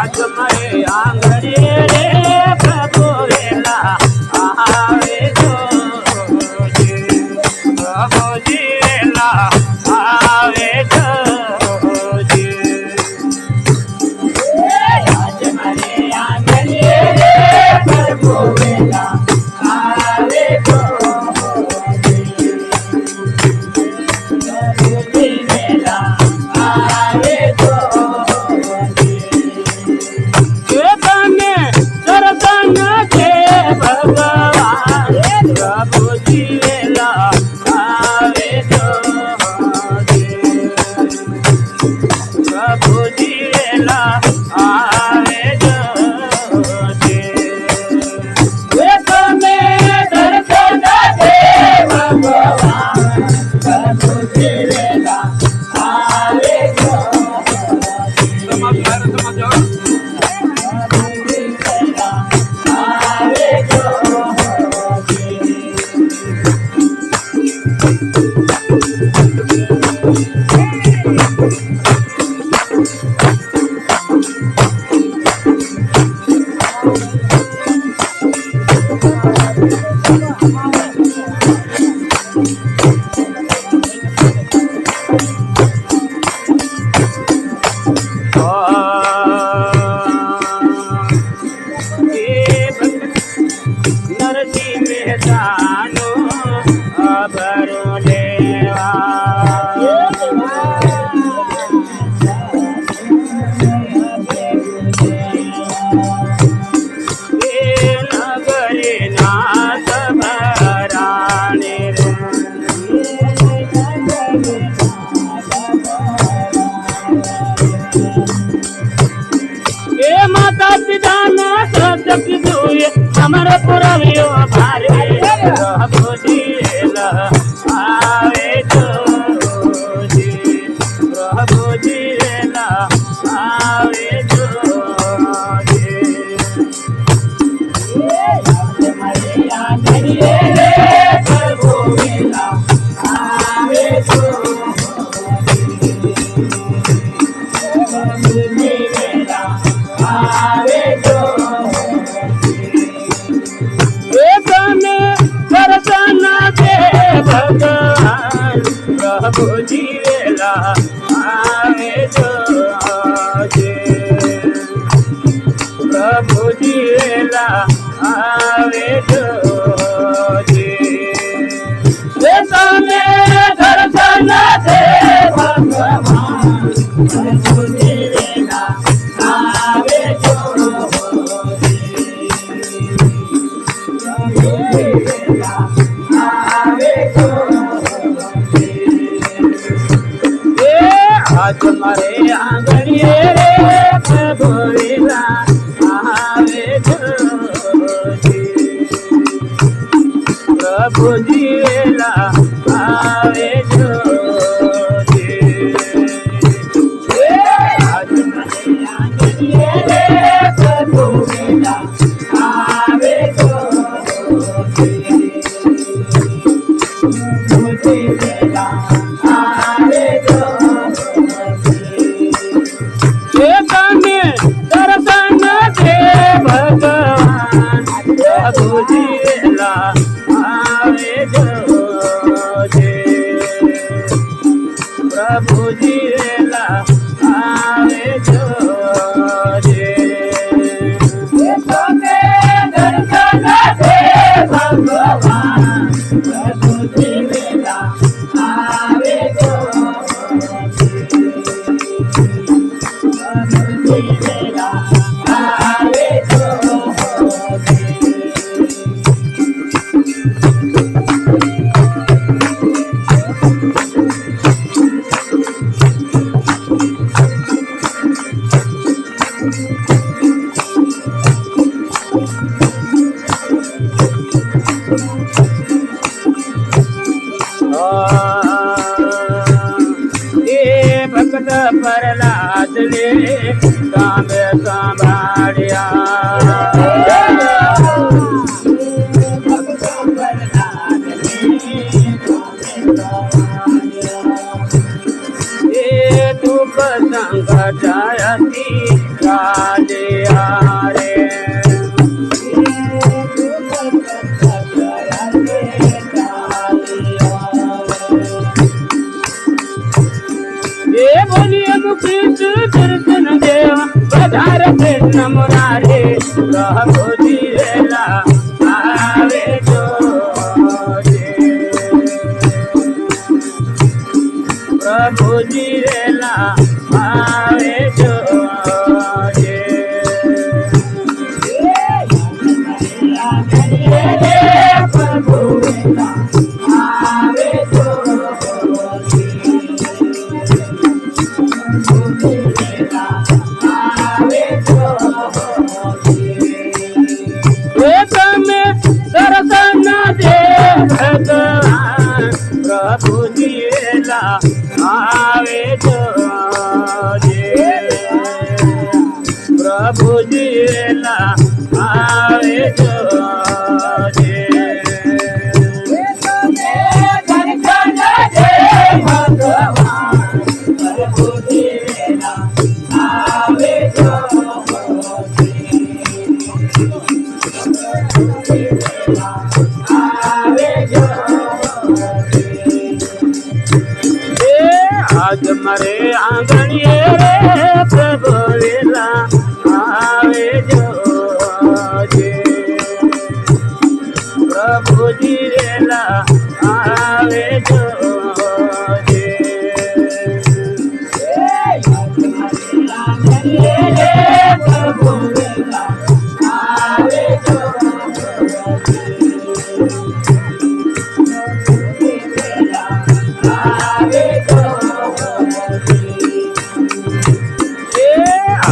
आज मैं आंगणे रे जानो अभरो लेवा नगरी नाथ भराणे माता पिता ना सजक दुए हमर पुरवियो भारे प्रभु जीला आवे जो जी प्रभु जीला आवे जो जी मरिया करिए रे प्रभु जीला आवे जो प्रभु जीवेला आवे जो जे प्रभु जीवेला आवे जो जे तने दर्शन दे भगवान प्रभु जीवेला आवे जो जे प्रभु जीवेला आवे जो आज मारे आंगनिये रे प्रभु लीला आवे जो जी प्रभु लीला आवे जो जी आज मारे आंगनिये रे प्रभु लीला आवे जो जी प्रभु लीला आवे जो दर्शन दे भगवान प्रभु जीला आवे जो जे प्रभु जीला आवे जो जे दर्शन दे भगवान प्रभु जीला आवे जो भक्त प्रहलाद ने काम संभालिया दुख संकट अति कालिया रे बोलिए मुखी दर्शन देवा बधार कृष्ण मुरारे प्रभु जीला आवे जो जे प्रभु जीला आवे जो जे प्रभु आवे जो दर्शन दे भगवान प्रभु जीला आवे जो जे प्रभु जीला आवे जो जे दर्शन दे भगवान प्रभु जीला आवे जो आज मरे आंगनिये रे प्रभु लीला आवे जो जे प्रभु प्रभुजी वेला आवे जो जे प्रभु वेला आवे जो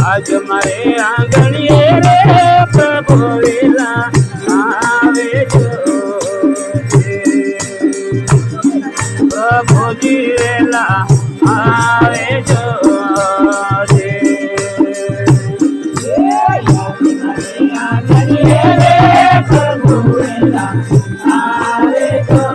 आज मारे आंगणिये रे प्रभु वेला आवे जो प्रभु जी वेला आवे जो आंगणिये रे प्रभु वेला आवे जो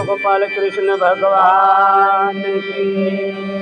गोपाल कृष्ण भगवान की